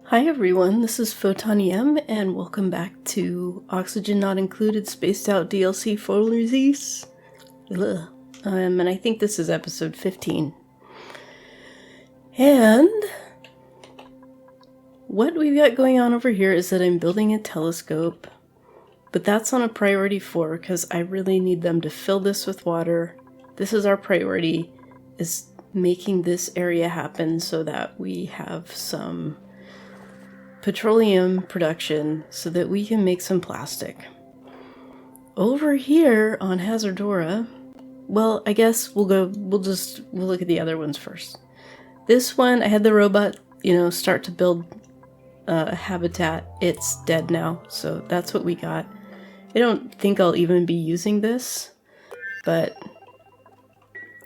Hi everyone, this is Photon and welcome back to Oxygen Not Included Spaced Out DLC for release. And I think this is episode 15. And what we've got going on over here is that I'm building a telescope, but that's on a priority 4 because I really need them to fill this with water. This is our priority, is making this area happen so that we have some petroleum production so that we can make some plastic. Over here on Hazardora, well, I guess we'll look at the other ones first. This one, I had the robot, start to build a habitat. It's dead now, so that's what we got. I don't think I'll even be using this, but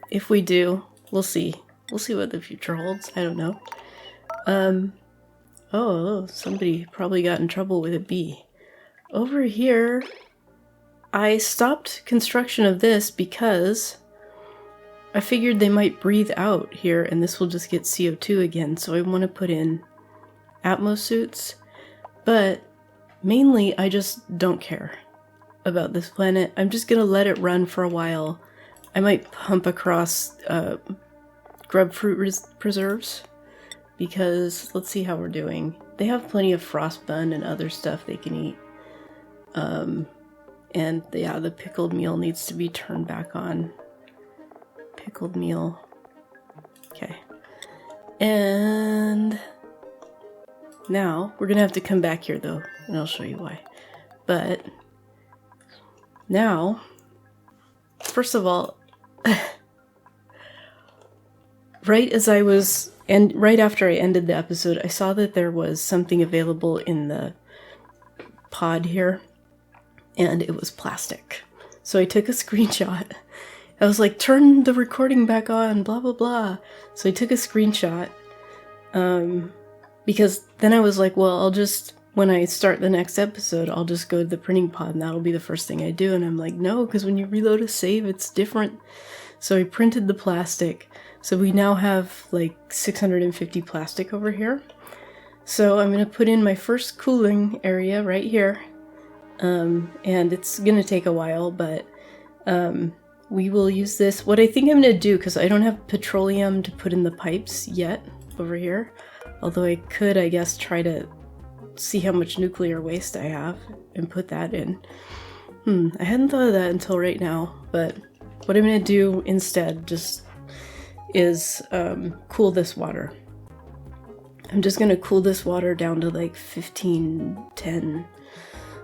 if we do, we'll see. We'll see what the future holds. I don't know. Oh, somebody probably got in trouble with a bee. Over here, I stopped construction of this because I figured they might breathe out here and this will just get CO2 again, so I want to put in Atmos suits. But mainly, I just don't care about this planet. I'm just going to let it run for a while. I might pump across grub fruit preserves. Because let's see how we're doing. They have plenty of frost bun and other stuff they can eat. And yeah, the pickled meal needs to be turned back on. Pickled meal. Okay. And now we're gonna have to come back here though, and I'll show you why. But now, first of all, right after I ended the episode, I saw that there was something available in the pod here, and it was plastic. So I took a screenshot. I was like, turn the recording back on, blah, blah, blah. So I took a screenshot, because then I was like, well, when I start the next episode, I'll just go to the printing pod, and that'll be the first thing I do. And I'm like, no, because when you reload a save, it's different. So I printed the plastic. So we now have like 650 plastic over here. So I'm going to put in my first cooling area right here. And it's going to take a while, but we will use this. What I think I'm going to do, because I don't have petroleum to put in the pipes yet over here. Although I could, I guess, try to see how much nuclear waste I have and put that in. I hadn't thought of that until right now, but what I'm going to do instead is cool this water. I'm just going to cool this water down to like 15, 10,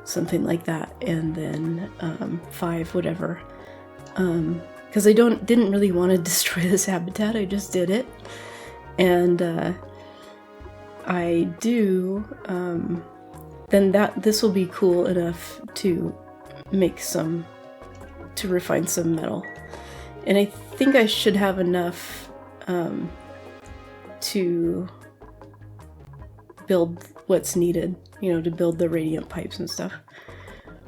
something like that, and then 5, whatever. Because I didn't really want to destroy this habitat, I just did it. And I do, then this will be cool enough to to refine some metal. And I think I should have enough to build what's needed, to build the radiant pipes and stuff.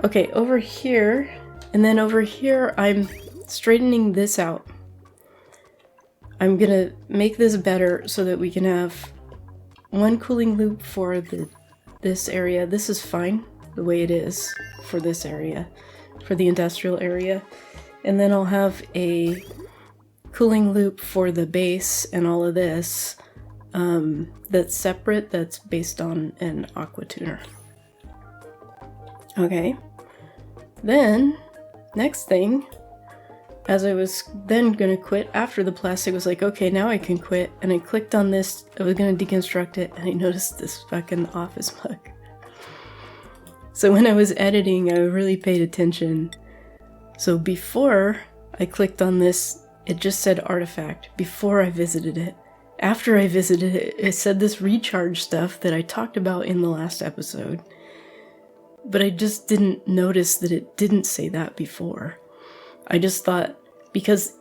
Okay, over here, and then over here, I'm straightening this out. I'm gonna make this better so that we can have one cooling loop for this area. This is fine, the way it is for this area, for the industrial area. And then I'll have a cooling loop for the base and all of this that's separate, that's based on an aqua tuner. Okay, then next thing, as I was then gonna quit after the plastic, was like, okay, now I can quit, and I clicked on this. I was gonna deconstruct it, and I noticed this fucking office mug. So when I was editing, I really paid attention. So before I clicked on this, it just said artifact before I visited it. After I visited it, it said this recharge stuff that I talked about in the last episode. But I just didn't notice that it didn't say that before. I just thought, because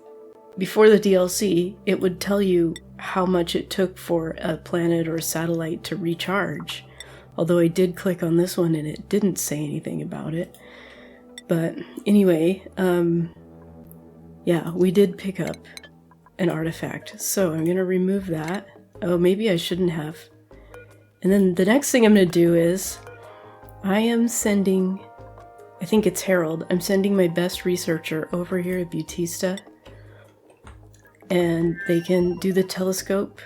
before the DLC, it would tell you how much it took for a planet or a satellite to recharge. Although I did click on this one and it didn't say anything about it. But anyway, yeah, we did pick up an artifact. So I'm going to remove that. Oh, maybe I shouldn't have. And then the next thing I'm going to do is I am sending, I think it's Harold, I'm sending my best researcher over here at Bautista, and they can do the telescope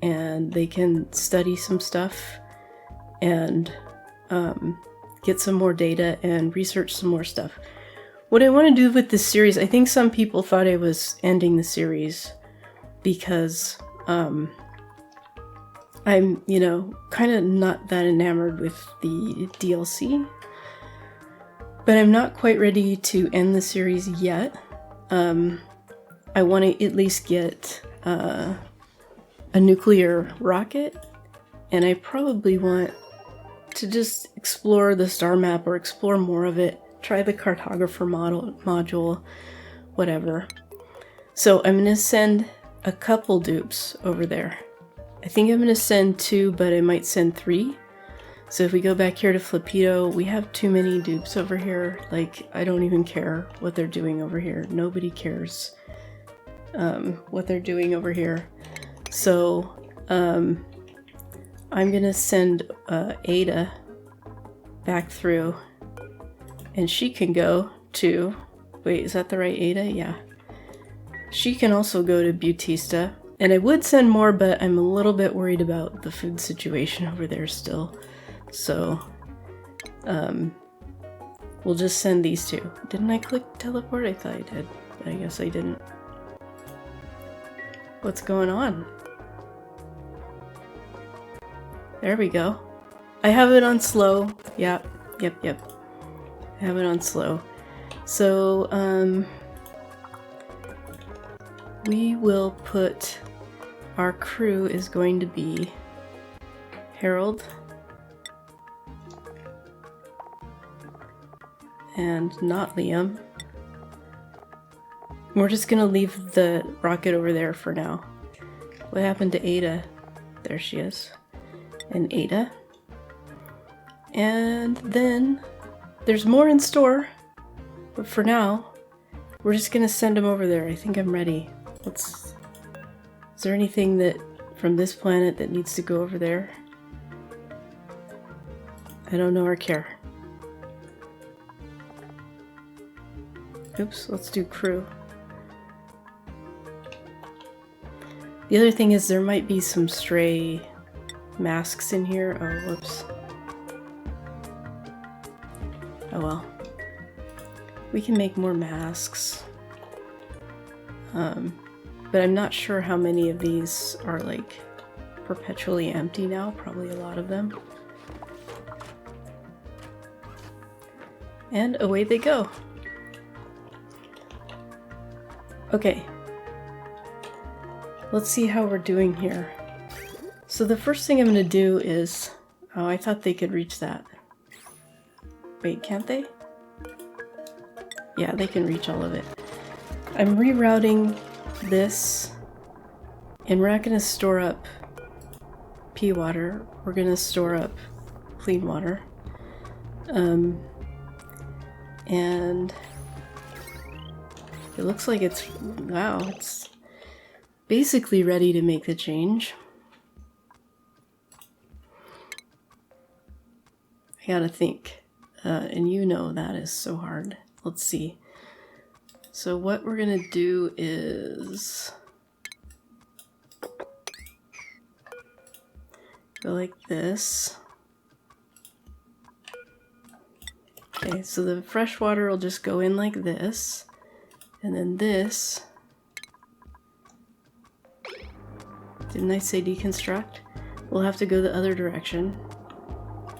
and they can study some stuff and get some more data and research some more stuff. What I want to do with this series, I think some people thought I was ending the series because I'm, you know, kind of not that enamored with the DLC. But I'm not quite ready to end the series yet. I want to at least get a nuclear rocket, and I probably want to just explore the star map or explore more of it, try the cartographer module, whatever. So I'm going to send a couple dupes over there. I think I'm going to send 2, but I might send 3. So if we go back here to Flipito, we have too many dupes over here. Like, I don't even care what they're doing over here. Nobody cares what they're doing over here. So I'm gonna send Ada back through, and she can go to, wait, is that the right Ada? Yeah. She can also go to Bautista. And I would send more, but I'm a little bit worried about the food situation over there still. So, we'll just send these 2. Didn't I click teleport? I thought I did, but I guess I didn't. What's going on? There we go. I have it on slow. Yep. I have it on slow. So, we will put, our crew is going to be Harold and not Liam. We're just gonna leave the rocket over there for now. What happened to Ada? There she is. And Ada. And then there's more in store, but for now, we're just gonna send them over there. I think I'm ready. Is there anything that from this planet that needs to go over there? I don't know or care. Oops, let's do crew. The other thing is there might be some stray masks in here. Oh, whoops. Oh well. We can make more masks. But I'm not sure how many of these are like perpetually empty now. Probably a lot of them. And away they go. Okay. Let's see how we're doing here. So the first thing I'm going to do is... Oh, I thought they could reach that. Wait, can't they? Yeah, they can reach all of it. I'm rerouting this, and we're not going to store up pea water. We're going to store up clean water. And it looks like it's... Wow, it's basically ready to make the change. I gotta think. And you know that is so hard. Let's see. So what we're gonna do is go like this. Okay, so the fresh water will just go in like this, and then this, didn't I say deconstruct? We'll have to go the other direction.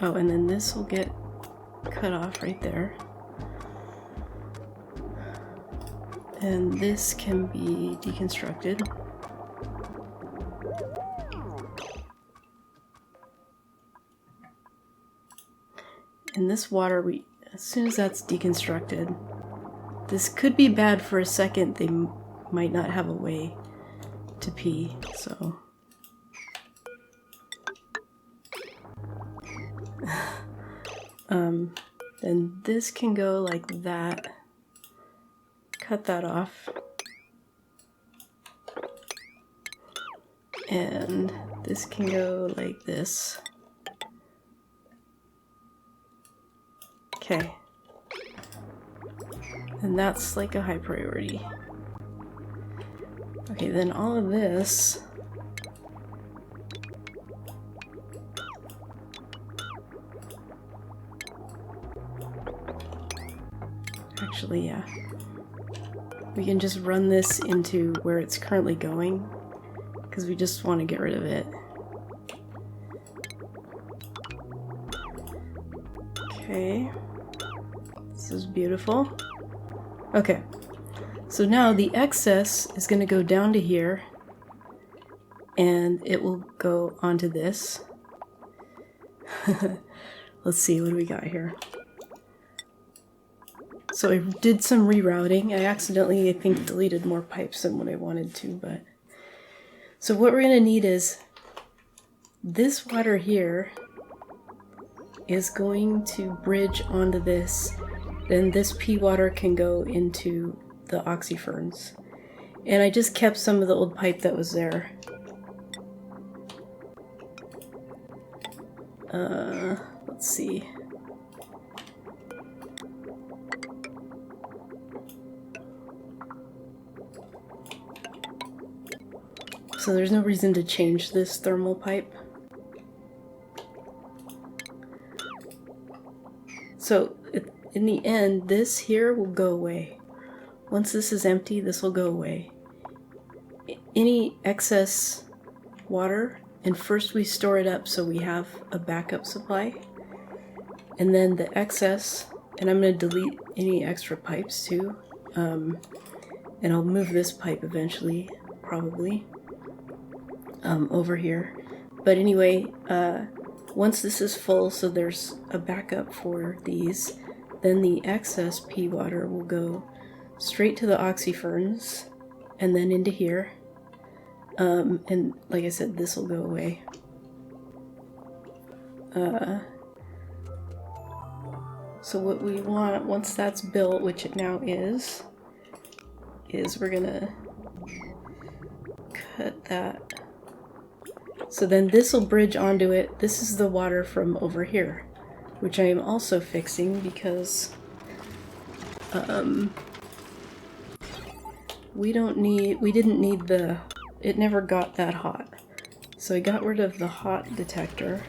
Oh, and then this will get cut off right there. And this can be deconstructed. And this water, as soon as that's deconstructed, this could be bad for a second. They might not have a way to pee, so. Then this can go like that. Cut that off. And this can go like this. Okay. And that's like a high priority. Okay, then all of this... Actually, yeah. We can just run this into where it's currently going, because we just want to get rid of it. Okay. This is beautiful. Okay. So now the excess is going to go down to here, and it will go onto this. Let's see, what do we got here? So I did some rerouting. I accidentally, I think, deleted more pipes than what I wanted to, but... So what we're going to need is this water here is going to bridge onto this. Then this pea water can go into the oxyferns. And I just kept some of the old pipe that was there. Let's see. So there's no reason to change this thermal pipe. So in the end, this here will go away. Once this is empty, this will go away. Any excess water, and first we store it up so we have a backup supply. And then the excess, and I'm going to delete any extra pipes too. And I'll move this pipe eventually, probably. Over here. But anyway, once this is full, so there's a backup for these, then the excess pea water will go straight to the oxyferns and then into here. And like I said, this will go away. So what we want, once that's built, which it now is we're gonna cut that. So then this will bridge onto it. This is the water from over here, which I am also fixing because we didn't need it never got that hot. So I got rid of the hot detector.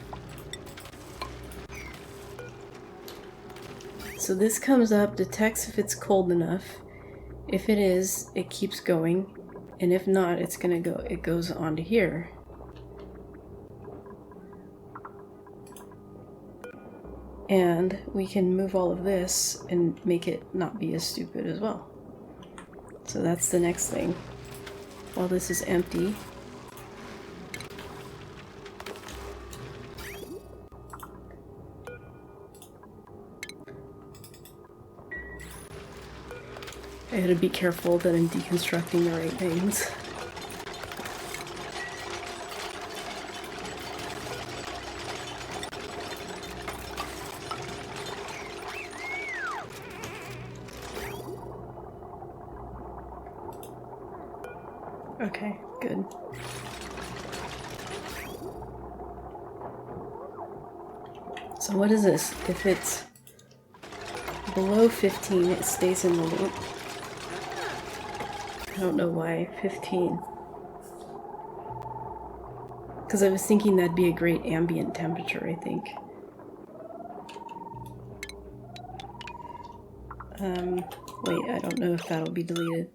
So this comes up, detects if it's cold enough. If it is, it keeps going, and if not, it goes onto here. And we can move all of this and make it not be as stupid as well. So that's the next thing. While this is empty, I gotta be careful that I'm deconstructing the right things. Okay, good. So what is this? If it's below 15, it stays in the loop. I don't know why 15. Because I was thinking that'd be a great ambient temperature, I think. Wait, I don't know if that'll be deleted.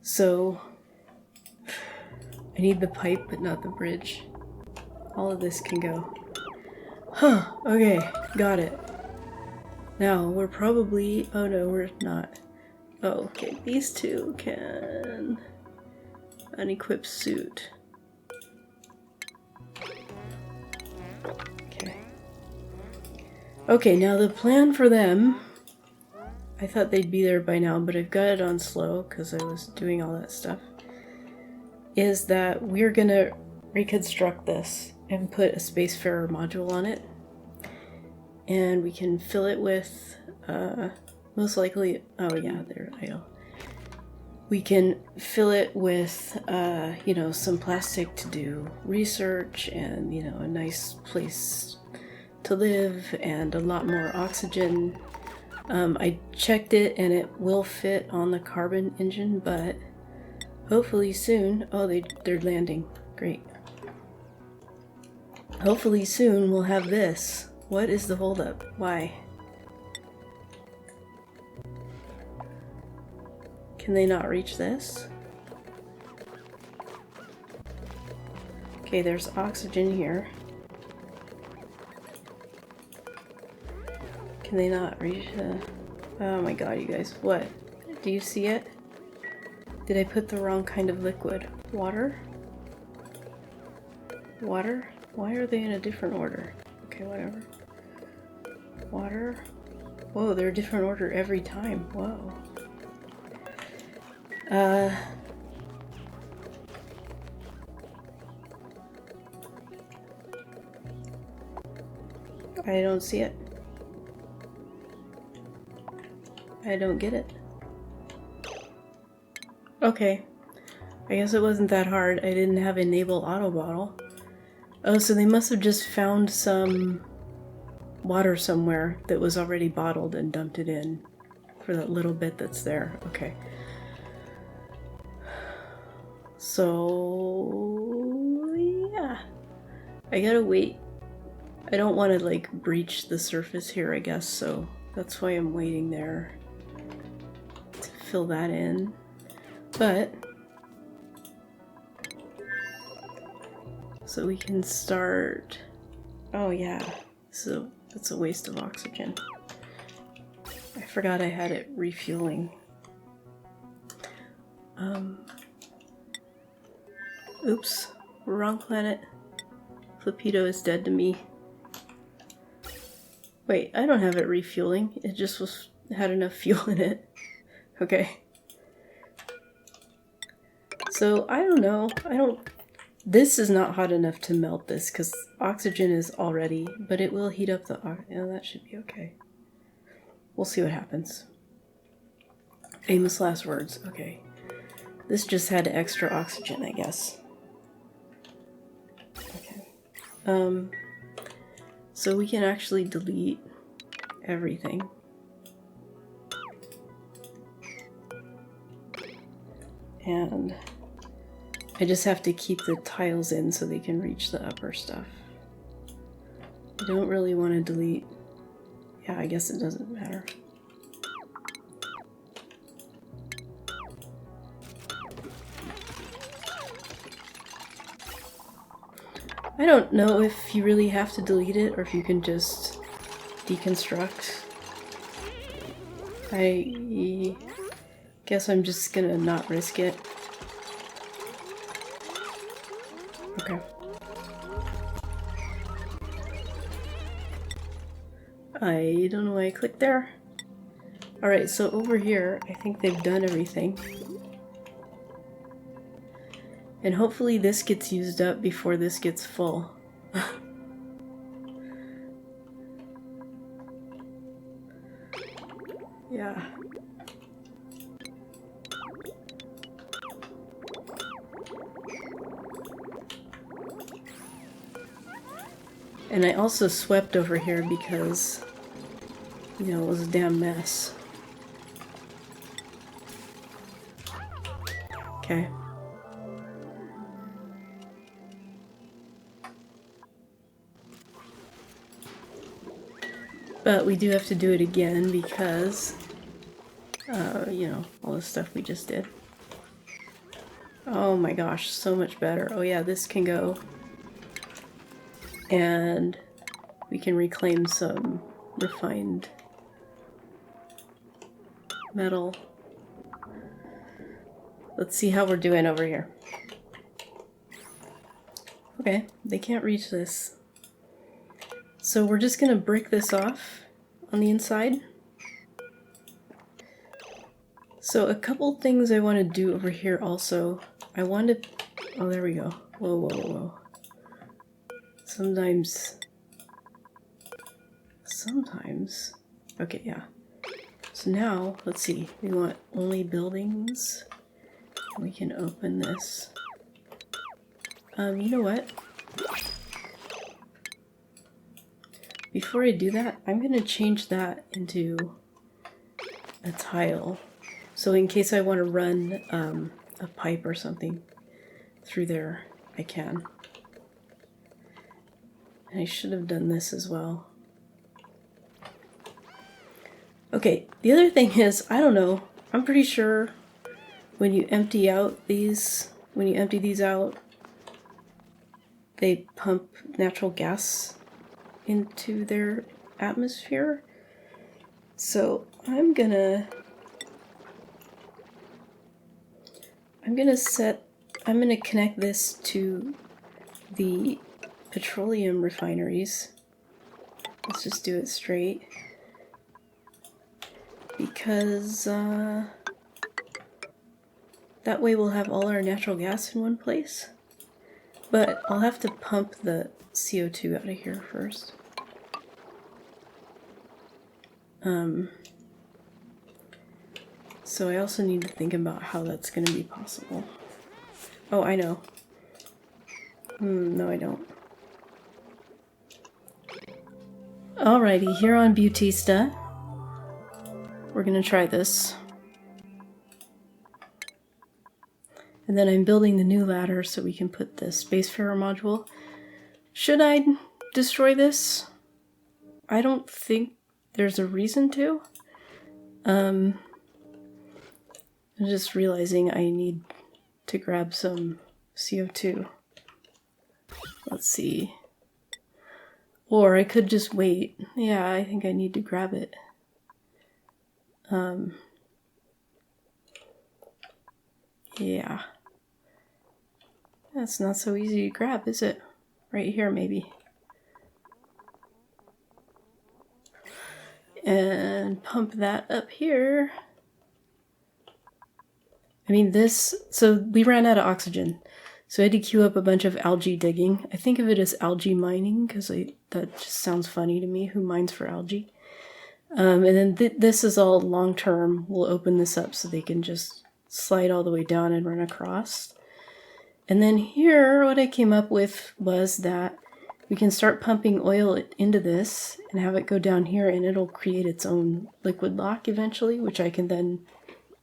So I need the pipe, but not the bridge. All of this can go. Huh, okay, got it. Now, we're probably... Oh no, we're not. Oh, okay, these two can... Unequip suit. Okay. Okay, now the plan for them... I thought they'd be there by now, but I've got it on slow because I was doing all that stuff. Is that we're gonna reconstruct this and put a Spacefarer module on it. And we can fill it with, most likely, oh yeah, they're idle. We can fill it with, you know, some plastic to do research and, you know, a nice place to live and a lot more oxygen. I checked it and it will fit on the carbon engine, but hopefully soon... Oh, they're landing. Great. Hopefully soon we'll have this. What is the holdup? Why? Can they not reach this? Okay, there's oxygen here. Can they not reach the... Oh my god, you guys. What? Do you see it? Did I put the wrong kind of liquid? Water? Water? Why are they in a different order? Okay, whatever. Water? Whoa, they're a different order every time. Whoa. I don't see it. I don't get it. Okay. I guess it wasn't that hard. I didn't have enable auto bottle. Oh, so they must have just found some water somewhere that was already bottled and dumped it in for that little bit that's there. Okay. So, yeah. I gotta wait. I don't want to, like, breach the surface here, I guess, so that's why I'm waiting there to fill that in. But... so we can start... Oh yeah, so that's a waste of oxygen. I forgot I had it refueling. Oops, wrong planet. Flippito is dead to me. Wait, I don't have it refueling. It just had enough fuel in it. Okay. So, I don't know. This is not hot enough to melt this because oxygen is already, but it will heat up the oxygen. That should be okay. We'll see what happens. Famous last words. Okay. This just had extra oxygen, I guess. Okay. So we can actually delete everything. And I just have to keep the tiles in so they can reach the upper stuff. I don't really want to delete... Yeah, I guess it doesn't matter. I don't know if you really have to delete it or if you can just deconstruct. I guess I'm just gonna not risk it. Okay. I don't know why I clicked there. Alright, so over here, I think they've done everything. And hopefully this gets used up before this gets full. Yeah. And I also swept over here because, you know, it was a damn mess. Okay. But we do have to do it again because, you know, all the stuff we just did. Oh my gosh, so much better. Oh yeah, this can go. And we can reclaim some refined metal. Let's see how we're doing over here. Okay, they can't reach this. So we're just gonna brick this off on the inside. So a couple things I want to do over here also. I want to... Oh, there we go. Whoa, whoa, whoa. Sometimes... Okay, yeah. So now, let's see. We want only buildings. We can open this. You know what? before I do that, I'm going to change that into a tile. So in case I want to run a pipe or something through there, I can. And I should have done this as well. Okay, the other thing is, I don't know, I'm pretty sure when you empty these out, they pump natural gas into their atmosphere. So I'm gonna connect this to the petroleum refineries. Let's just do it straight. Because that way we'll have all our natural gas in one place. But I'll have to pump the CO2 out of here first. So I also need to think about how that's going to be possible. Oh, I know. No, I don't. Alrighty, here on Bautista, we're going to try this. And then I'm building the new ladder so we can put the Spacefarer module. Should I destroy this? I don't think there's a reason to. I'm just realizing I need to grab some CO2. Let's see. Or I could just wait. Yeah, I think I need to grab it. Yeah. That's not so easy to grab, is it? Right here, maybe. And pump that up here. I mean, so we ran out of oxygen. So I had to queue up a bunch of algae digging. I think of it as algae mining, because that just sounds funny to me. Who mines for algae? And then this is all long-term. We'll open this up so they can just slide all the way down and run across. And then here, what I came up with was that we can start pumping oil into this and have it go down here, and it'll create its own liquid lock eventually, which I can then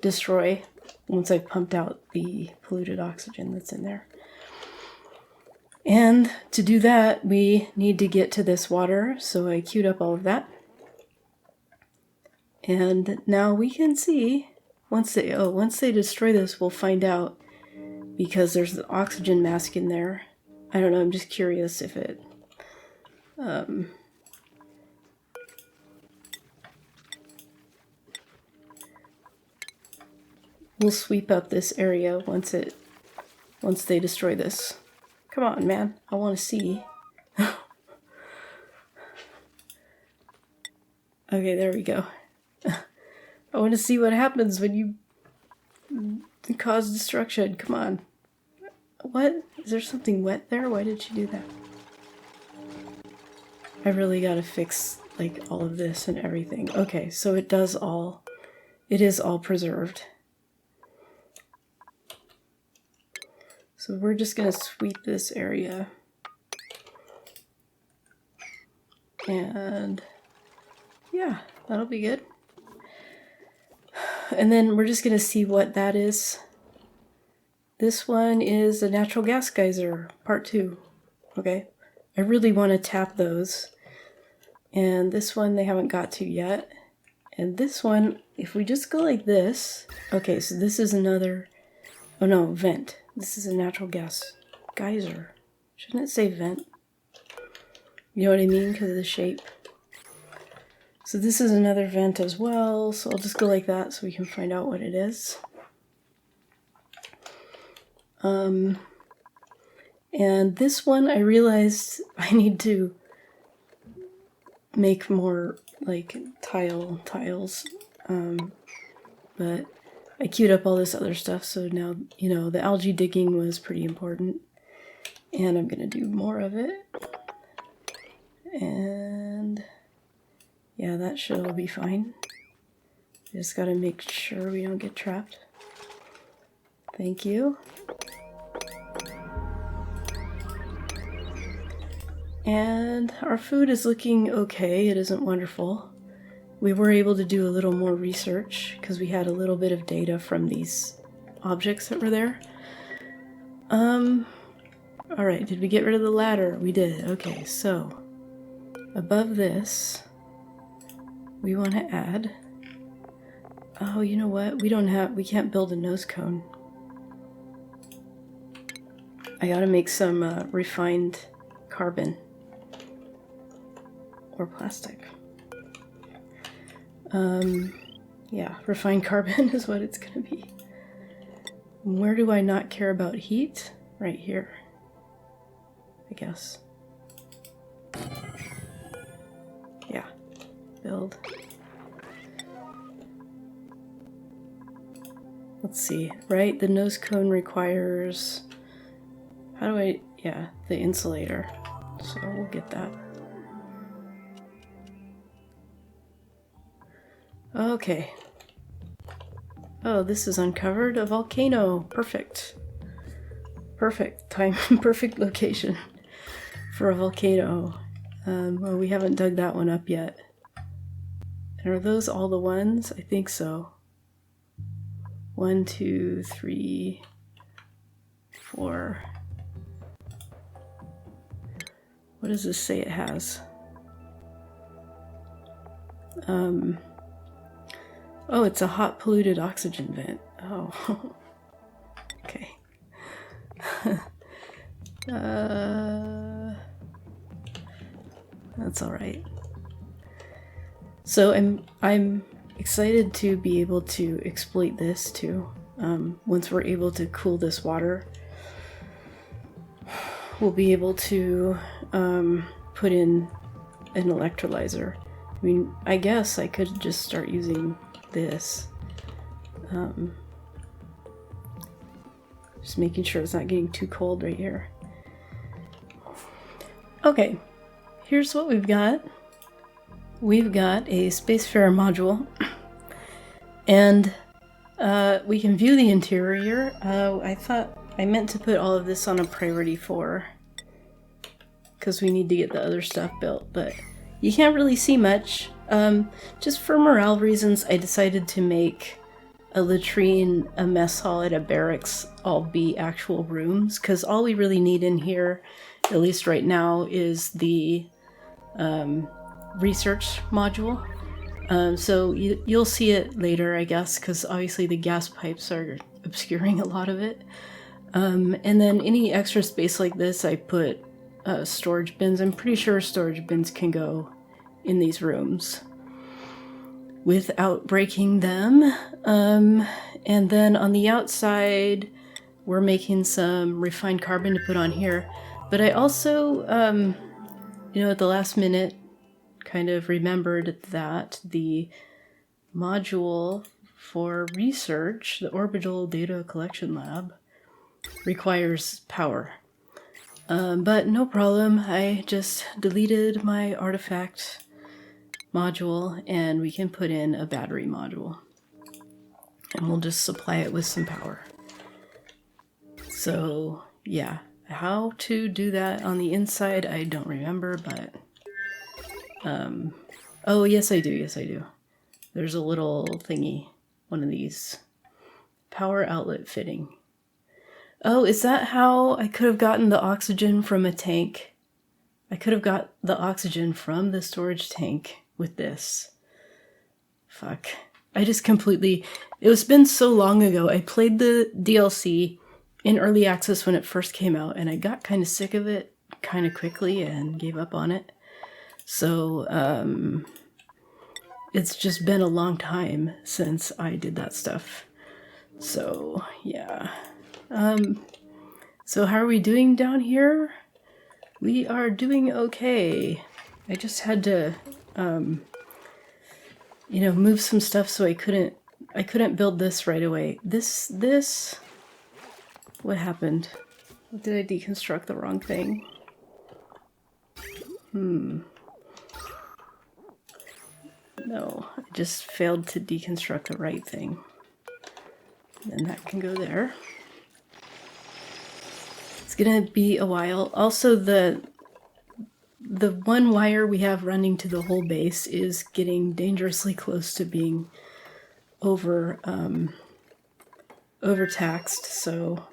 destroy once I've pumped out the polluted oxygen that's in there. And to do that, we need to get to this water, so I queued up all of that. And now we can see, once they destroy this, we'll find out, because there's an oxygen mask in there. I don't know, I'm just curious if it... we'll sweep up this area once they destroy this. Come on, man. I want to see. Okay, there we go. I want to see what happens when you cause destruction. Come on. What? Is there something wet there? Why did she do that? I really gotta fix, like, all of this and everything. Okay, so it is all preserved. So we're just gonna sweep this area. And yeah, that'll be good. And then we're just gonna see what that is. This one is a natural gas geyser, part 2. Okay, I really want to tap those. And this one they haven't got to yet. And this one, if we just go like this, okay, so this is another, oh no, vent. This is a natural gas geyser. Shouldn't it say vent? You know what I mean? Because of the shape. So this is another vent as well, so I'll just go like that so we can find out what it is. And this one, I realized I need to make more, like, tiles, but I queued up all this other stuff, so now, you know, the algae digging was pretty important, and I'm gonna do more of it, and yeah, that should all be fine. Just gotta make sure we don't get trapped. Thank you. And our food is looking okay. It isn't wonderful. We were able to do a little more research because we had a little bit of data from these objects that were there. Alright, did we get rid of the ladder? We did. Okay, so above this, we want to add... Oh, you know what? We can't build a nose cone. I gotta make some refined carbon. Or plastic. Yeah, refined carbon is what it's gonna be. Where do I not care about heat? Right here, I guess. Yeah, build. Let's see, right? The nose cone requires... How do I... Yeah, the insulator. So we'll get that. Okay. Oh, this is uncovered. A volcano. Perfect. Perfect time. Perfect location for a volcano. Well, we haven't dug that one up yet. And are those all the ones? I think so. 1, 2, 3, 4. What does this say it has? Oh, it's a hot polluted oxygen vent. Oh. Okay. That's all right. So I'm excited to be able to exploit this too. Once we're able to cool this water, we'll be able to put in an electrolyzer. I mean, I guess I could just start using this. Just making sure it's not getting too cold right here. Okay, here's what we've got. We've got a Spacefarer module, and we can view the interior. I thought I meant to put all of this on a priority 4 because we need to get the other stuff built, but you can't really see much. Just for morale reasons, I decided to make a latrine, a mess hall, and a barracks all be actual rooms, because all we really need in here, at least right now, is the research module. So you'll see it later, I guess, because obviously the gas pipes are obscuring a lot of it. And then any extra space like this, I put storage bins. I'm pretty sure storage bins can go in these rooms without breaking them. And then on the outside, we're making some refined carbon to put on here. But I also, you know, at the last minute, kind of remembered that the module for research, the Orbital Data Collection Lab, requires power. But no problem, I just deleted my artifact module and we can put in a battery module. And we'll just supply it with some power. So, yeah. How to do that on the inside, I don't remember, but... oh, yes I do, yes I do. There's a little thingy, one of these. Power outlet fitting. Oh, is that how I could have gotten the oxygen from a tank? I could have got the oxygen from the storage tank with this. Fuck. I just completely... It's been so long ago. I played the DLC in early access when it first came out, and I got kind of sick of it kind of quickly and gave up on it. So, it's just been a long time since I did that stuff. So, yeah. So how are we doing down here? We are doing okay. I just had to, you know, move some stuff so I couldn't build this right away. This, what happened? Did I deconstruct the wrong thing? No, I just failed to deconstruct the right thing. Then that can go there. It's gonna be a while. Also, the the one wire we have running to the whole base is getting dangerously close to being overtaxed, so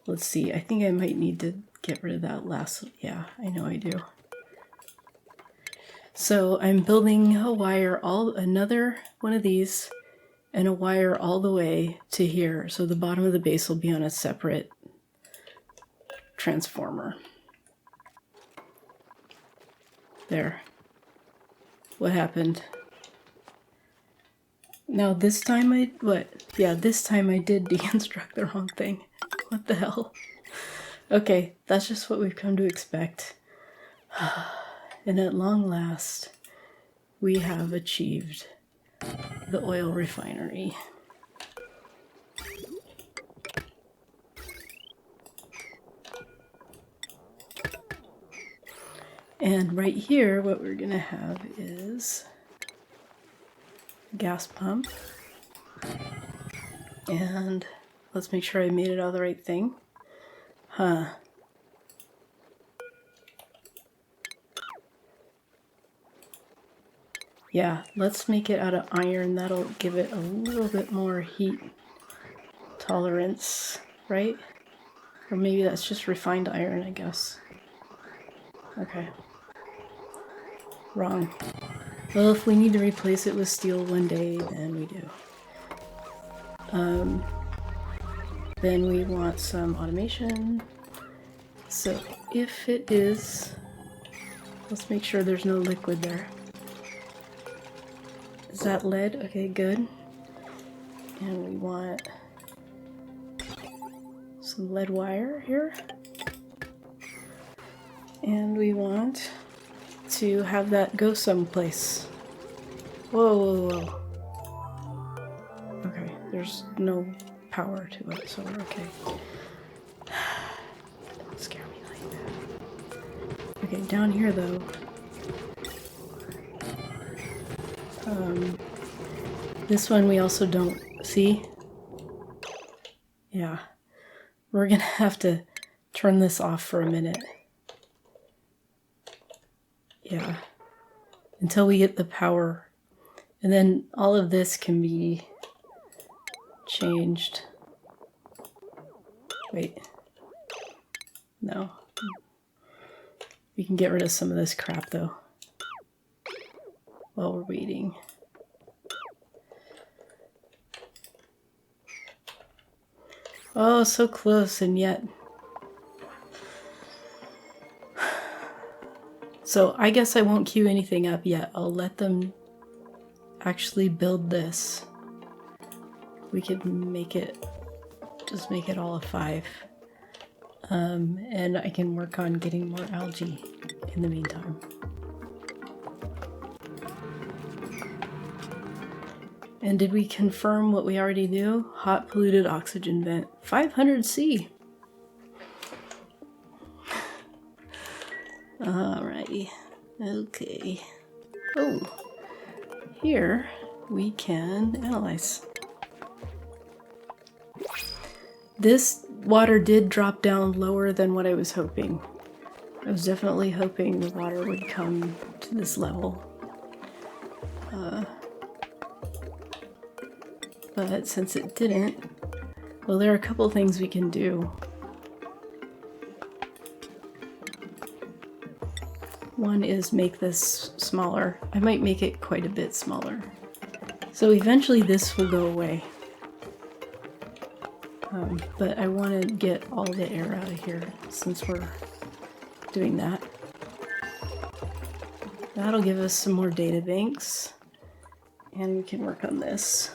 let's see. I think I might need to get rid of that last. Yeah, I know I do. So I'm building a wire, another one of these, and a wire all the way to here. So the bottom of the base will be on a separate transformer. There. What happened? Now this time this time I did deconstruct the wrong thing. What the hell? Okay, that's just what we've come to expect. And at long last, we have achieved the oil refinery. And right here, what we're gonna have is a gas pump. And let's make sure I made it all the right thing. Yeah, let's make it out of iron. That'll give it a little bit more heat tolerance, right? Or maybe that's just refined iron, I guess. Okay. Wrong. Well, if we need to replace it with steel one day, then we do. Then we want some automation. So if it is, let's make sure there's no liquid there. Is that lead? Okay, good. And we want some lead wire here. And we want to have that go someplace. Whoa, whoa, whoa. Okay, there's no power to it, so we're okay. Don't scare me like that. Okay, down here though. This one we also don't see. Yeah. We're gonna have to turn this off for a minute. Yeah. Until we get the power. And then all of this can be changed. Wait. No. We can get rid of some of this crap though. While we're waiting. Oh, so close, and yet. So I guess I won't queue anything up yet. I'll let them actually build this. We could make it, just make it all a 5. And I can work on getting more algae in the meantime. And did we confirm what we already knew? Hot polluted oxygen vent. 500C. Alrighty. Okay. Oh. Here we can analyze. This water did drop down lower than what I was hoping. I was definitely hoping the water would come to this level. But since it didn't, well, there are a couple things we can do. One is make this smaller. I might make it quite a bit smaller. So eventually this will go away. But I want to get all the air out of here since we're doing that. That'll give us some more data banks. And we can work on this.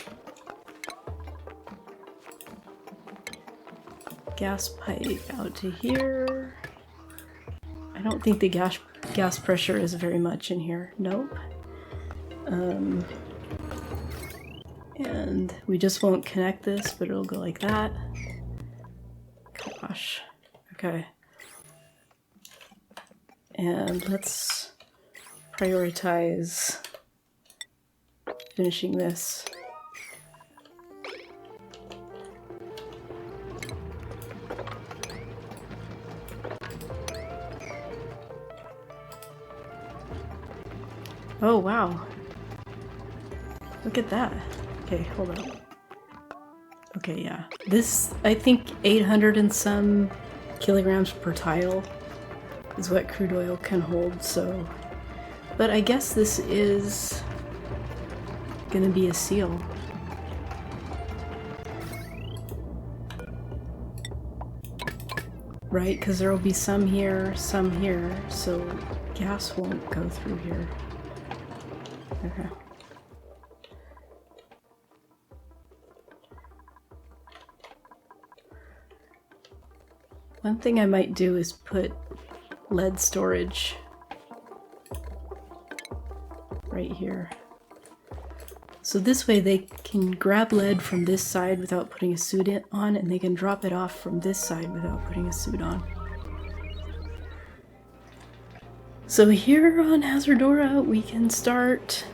Gas pipe out to here. I don't think the gas pressure is very much in here. Nope. And we just won't connect this, but it'll go like that. Gosh. Okay. And let's prioritize finishing this. Oh, wow. Look at that. Okay, hold on. Okay, yeah. This, I think 800 and some kilograms per tile is what crude oil can hold, so... But I guess this is gonna be a seal. Right? Because there will be some here, so gas won't go through here. Okay. One thing I might do is put lead storage right here. So this way they can grab lead from this side without putting a suit on, and they can drop it off from this side without putting a suit on. So here on Hazardora, we can start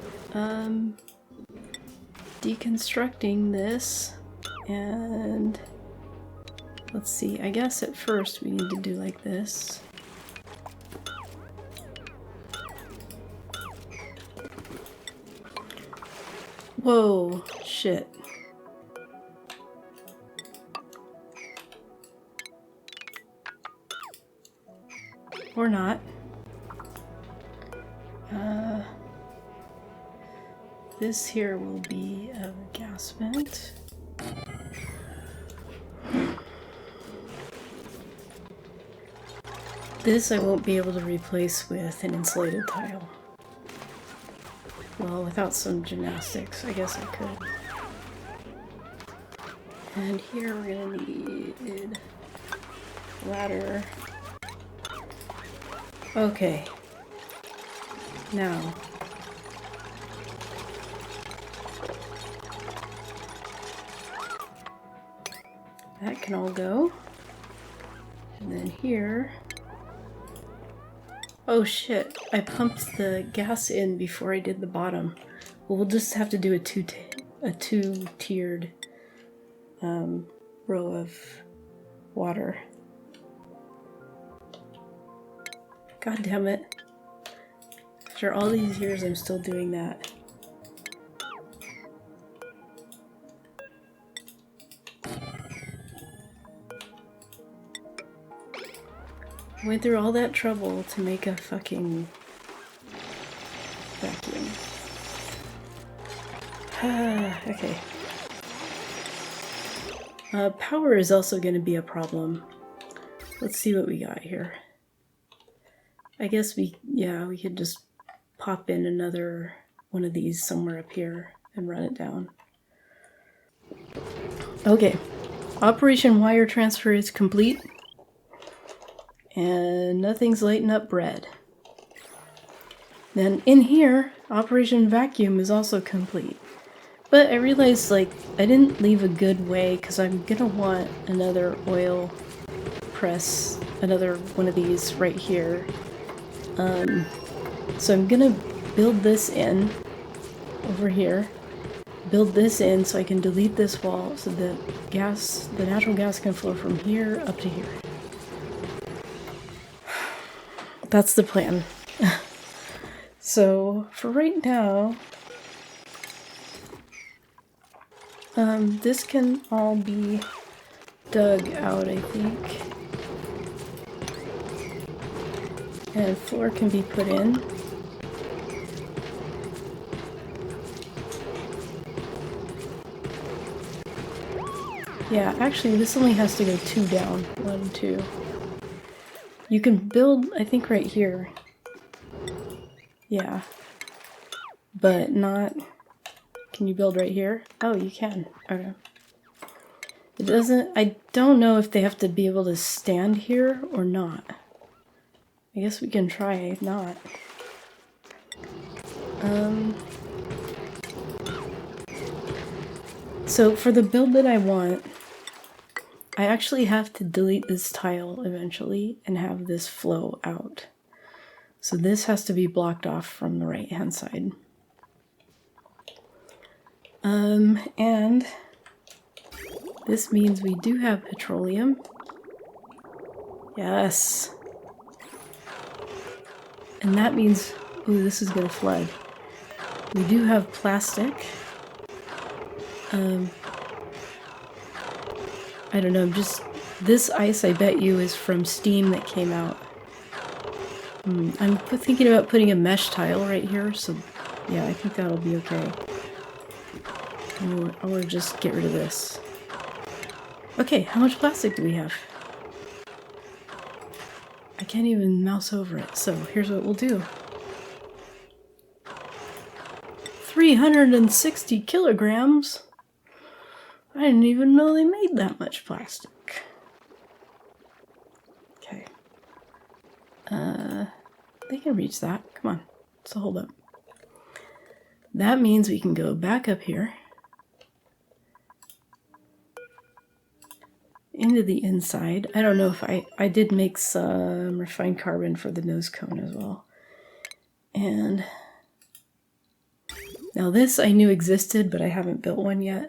deconstructing this, and let's see, I guess at first we need to do like this. Whoa, shit. Or not. This here will be a gas vent. This I won't be able to replace with an insulated tile. Well, without some gymnastics, I guess I could. And here we're gonna need a ladder. Okay. Now. That can all go. And then here. Oh shit, I pumped the gas in before I did the bottom. Well, we'll just have to do a two-tiered row of water. God damn it. After all these years, I'm still doing that. I went through all that trouble to make a fucking vacuum. Okay. Power is also going to be a problem. Let's see what we got here. I guess we could just pop in another one of these somewhere up here and run it down. Okay. Operation wire transfer is complete. And nothing's lighting up bread. Then in here, Operation Vacuum is also complete. But I realized, like, I didn't leave a good way because I'm gonna want another oil press, another one of these right here. So I'm gonna build this in over here. Build this in so I can delete this wall so the natural gas can flow from here up to here. That's the plan. So for right now, this can all be dug out, I think. And floor can be put in. Yeah, actually this only has to go 2 down. 1, 2. You can build, I think, right here. Yeah. But not... Can you build right here? Oh, you can. Okay. It doesn't... I don't know if they have to be able to stand here or not. I guess we can try if not. So for the build that I want, I actually have to delete this tile eventually and have this flow out. So this has to be blocked off from the right hand side. And this means we do have petroleum. Yes. And that means, ooh, this is gonna flood. We do have plastic. I don't know, this ice I bet you is from steam that came out. I'm thinking about putting a mesh tile right here, so yeah, I think that'll be okay. Or just get rid of this. Okay, how much plastic do we have? I can't even mouse over it, so here's what we'll do. 360 kilograms? I didn't even know they made that much plastic. Okay. They can reach that. Come on. So hold up. That means we can go back up here into the inside. I don't know if I did make some refined carbon for the nose cone as well. And now this I knew existed, but I haven't built one yet.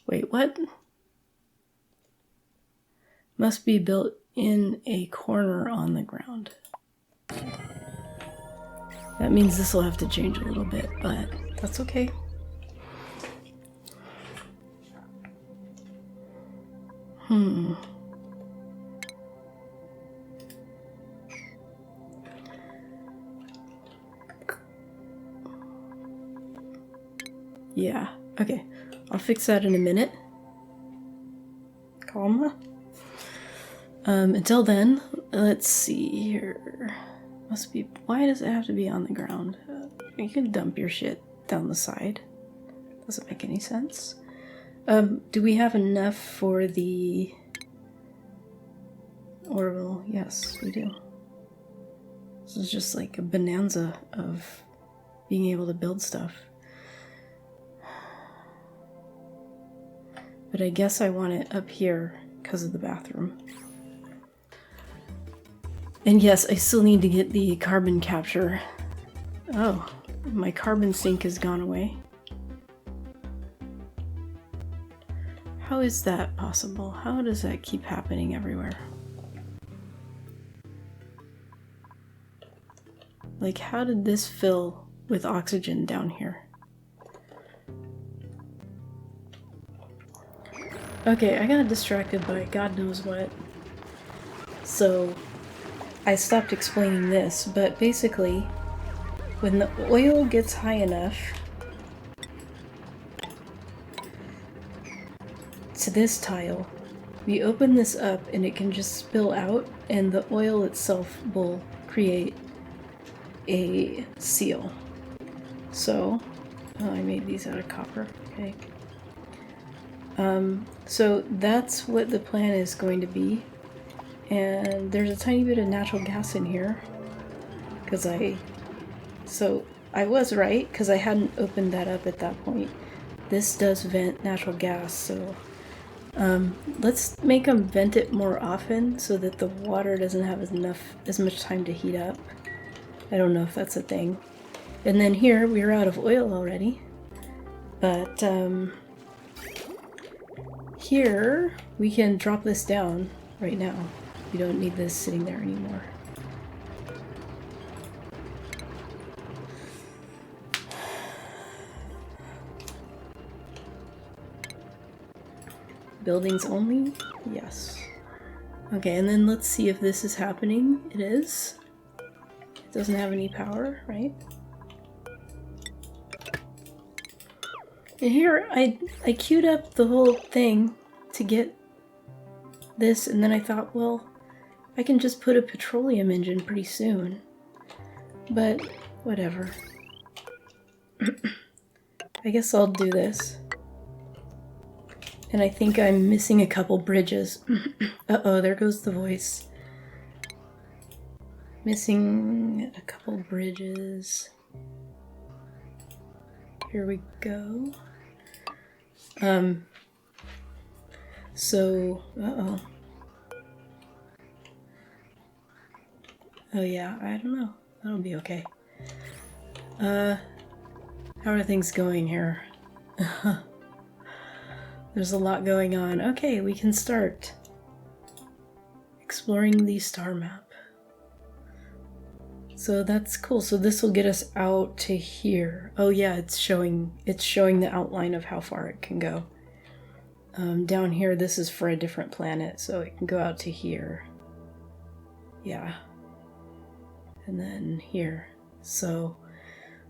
Wait, what? Must be built in a corner on the ground. That means this will have to change a little bit, but that's okay. Yeah, okay. I'll fix that in a minute. Calma. Until then, let's see here. Must be. Why does it have to be on the ground? You can dump your shit down the side. Doesn't make any sense. Do we have enough for the orbital? Yes, we do. This is just like a bonanza of being able to build stuff. But I guess I want it up here because of the bathroom. And yes, I still need to get the carbon capture. Oh, my carbon sink has gone away. How is that possible? How does that keep happening everywhere? Like, how did this fill with oxygen down here? Okay, I got distracted by God knows what. So I stopped explaining this, but basically, when the oil gets high enough to this tile, we open this up and it can just spill out, and the oil itself will create a seal. So, oh, I made these out of copper, okay. So that's what the plan is going to be. And there's a tiny bit of natural gas in here. So I was right, because I hadn't opened that up at that point. This does vent natural gas, so let's make them vent it more often so that the water doesn't have as much time to heat up. I don't know if that's a thing. And then here, we're out of oil already. But here, we can drop this down right now. We don't need this sitting there anymore. Buildings only? Yes. Okay, and then let's see if this is happening. It is. It doesn't have any power, right? And here, I queued up the whole thing to get this, and then I thought, well, I can just put a petroleum engine pretty soon. But, whatever. I guess I'll do this. And I think I'm missing a couple bridges. Uh-oh, there goes the voice. Missing a couple bridges. Here we go. Uh-oh. Oh yeah, I don't know. That'll be okay. How are things going here? There's a lot going on. Okay, we can start exploring the star map. So that's cool. So this will get us out to here. Oh yeah, it's showing the outline of how far it can go. Down here, this is for a different planet, so it can go out to here. Yeah. And then here. So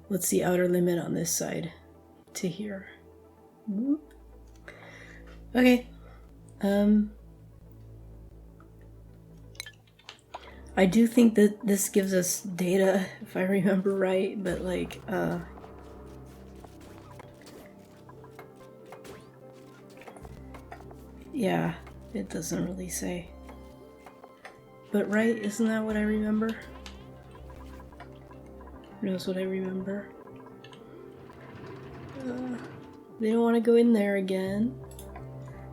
what's the outer limit on this side? To here. Whoop. Okay. I do think that this gives us data, if I remember right, but like, yeah, it doesn't really say. But right, isn't that what I remember? Who knows what I remember? They don't want to go in there again.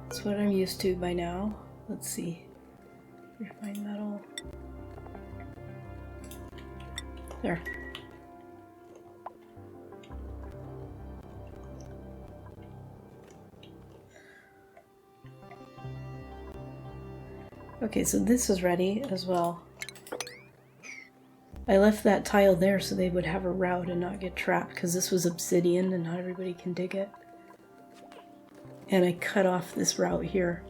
That's what I'm used to by now. Let's see. Refined metal. There. Okay, so this is ready as well. I left that tile there so they would have a route and not get trapped, because this was obsidian and not everybody can dig it. And I cut off this route here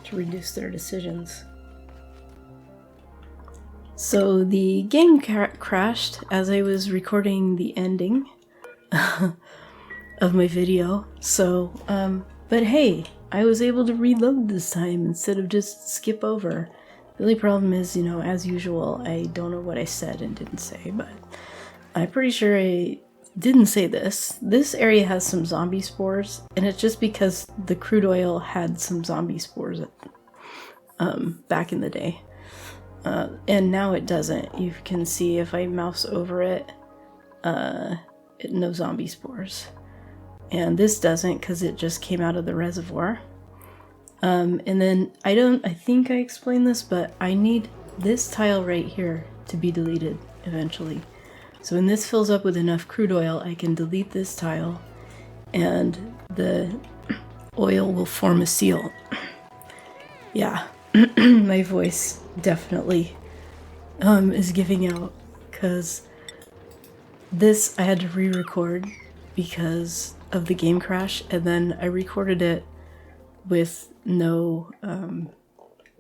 to reduce their decisions. So the game crashed as I was recording the ending of my video. So, but hey, I was able to reload this time instead of just skip over. The only problem is, you know, as usual, I don't know what I said and didn't say, but I'm pretty sure I didn't say this. This area has some zombie spores, and it's just because the crude oil had some zombie spores back in the day. And now it doesn't. You can see if I mouse over it, no zombie spores. And this doesn't because it just came out of the reservoir. And then I think I explained this, but I need this tile right here to be deleted eventually. So when this fills up with enough crude oil, I can delete this tile and the oil will form a seal. Yeah, my voice definitely is giving out because this I had to re-record because of the game crash, and then I recorded it with no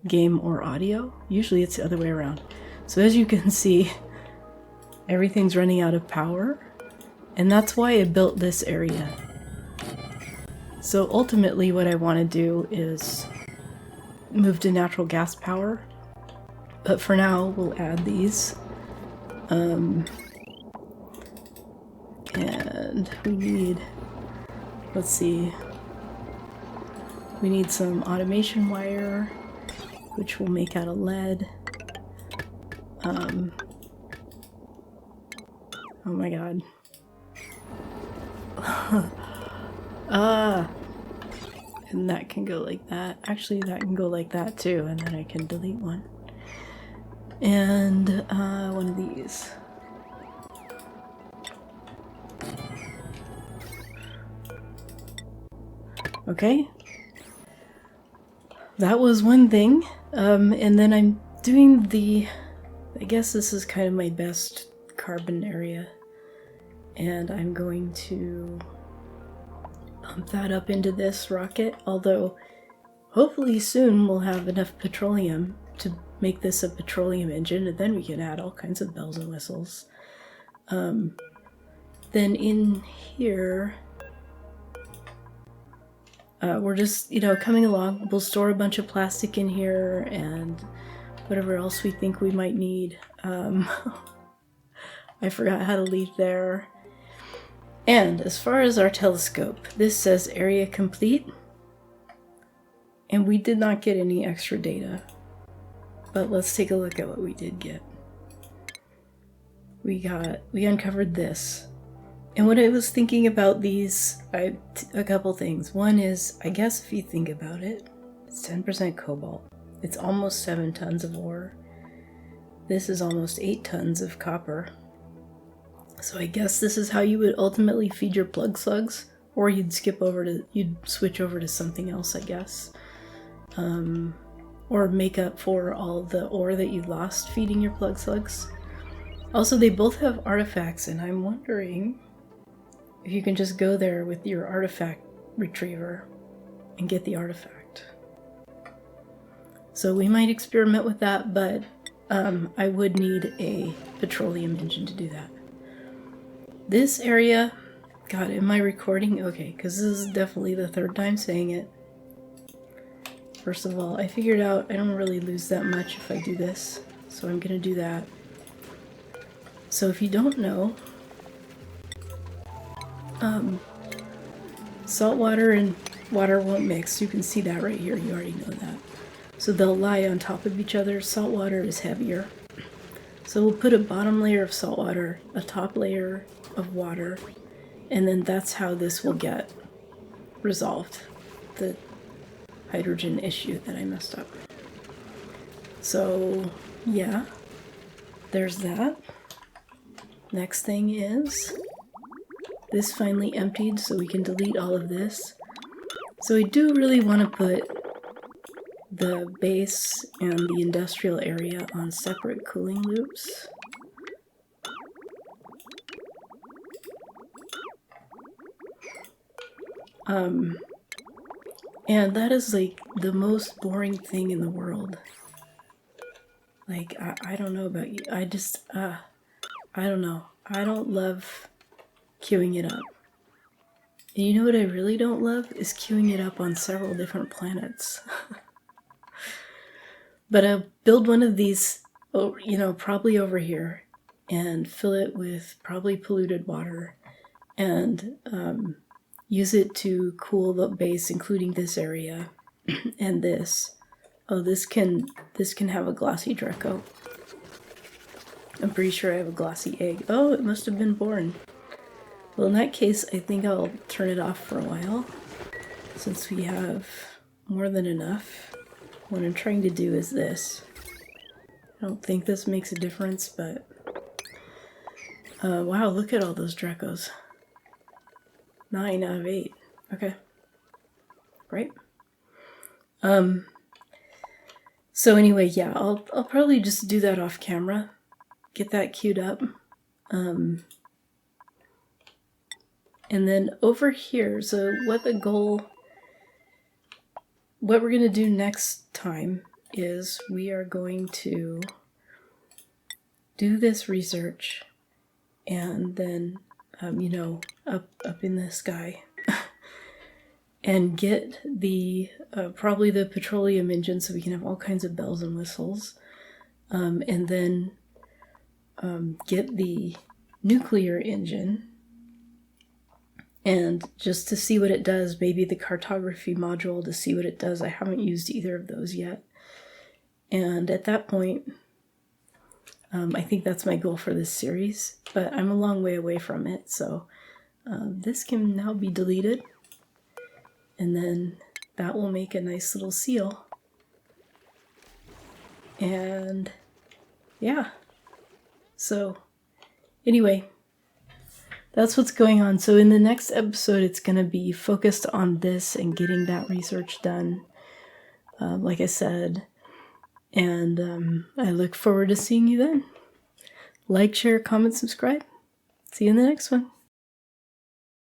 game or audio. Usually it's the other way around. So as you can see, everything's running out of power, and that's why I built this area. So ultimately what I want to do is move to natural gas power, but for now we'll add these. And we need, let's see, we need some automation wire, which we'll make out of lead. Oh my god. And that can go like that. Actually, that can go like that too, and then I can delete one. And one of these. Okay. That was one thing. And then I'm doing I guess this is kind of my best carbon area. And I'm going to pump that up into this rocket, although hopefully soon we'll have enough petroleum to make this a petroleum engine, and then we can add all kinds of bells and whistles. Then in here, we're just, coming along. We'll store a bunch of plastic in here and whatever else we think we might need. I forgot how to leave there. And as far as our telescope, this says area complete, and we did not get any extra data. But let's take a look at what we did get. We uncovered this. And what I was thinking about these, a couple things. One is, I guess if you think about it, it's 10% cobalt. It's almost 7 tons of ore. This is almost 8 tons of copper. So I guess this is how you would ultimately feed your plug slugs, or you'd switch over to something else, I guess. Or make up for all the ore that you lost feeding your plug slugs. Also, they both have artifacts, and I'm wondering if you can just go there with your artifact retriever and get the artifact. So we might experiment with that, but I would need a petroleum engine to do that. This area, God, am I recording? Okay, because this is definitely the third time saying it. First of all, I figured out I don't really lose that much if I do this, so I'm gonna do that. So if you don't know, salt water and water won't mix. You can see that right here. You already know that. So they'll lie on top of each other. Salt water is heavier. So we'll put a bottom layer of salt water, a top layer of water, and then that's how this will get resolved. The hydrogen issue that I messed up. So yeah, there's that. Next thing is this finally emptied, so we can delete all of this. So we do really want to put the base and the industrial area on separate cooling loops. And that is like the most boring thing in the world. Like, I don't know about you. I don't know. I don't love queuing it up. And you know what I really don't love is queuing it up on several different planets. But I'll build one of these, you know, probably over here, and fill it with probably polluted water, and use it to cool the base, including this area and this. Oh, this can have a glossy Draco. I'm pretty sure I have a glossy egg. Oh, it must have been born. Well, in that case, I think I'll turn it off for a while, since we have more than enough. What I'm trying to do is this. I don't think this makes a difference, but wow, look at all those Dracos. 9 out of 8. Okay. Great. So anyway, yeah, I'll probably just do that off camera. Get that queued up. And then over here, so what we're going to do next time is we are going to do this research, and then, you know, up in the sky, and get the, probably the petroleum engine so we can have all kinds of bells and whistles, and then get the nuclear engine, and just to see what it does, maybe the cartography module to see what it does. I haven't used either of those yet. And at that point, I think that's my goal for this series, but I'm a long way away from it, so this can now be deleted, and then that will make a nice little seal. And yeah, so anyway, that's what's going on. So in the next episode, it's going to be focused on this and getting that research done, like I said. And I look forward to seeing you then. Like, share, comment, subscribe. See you in the next one.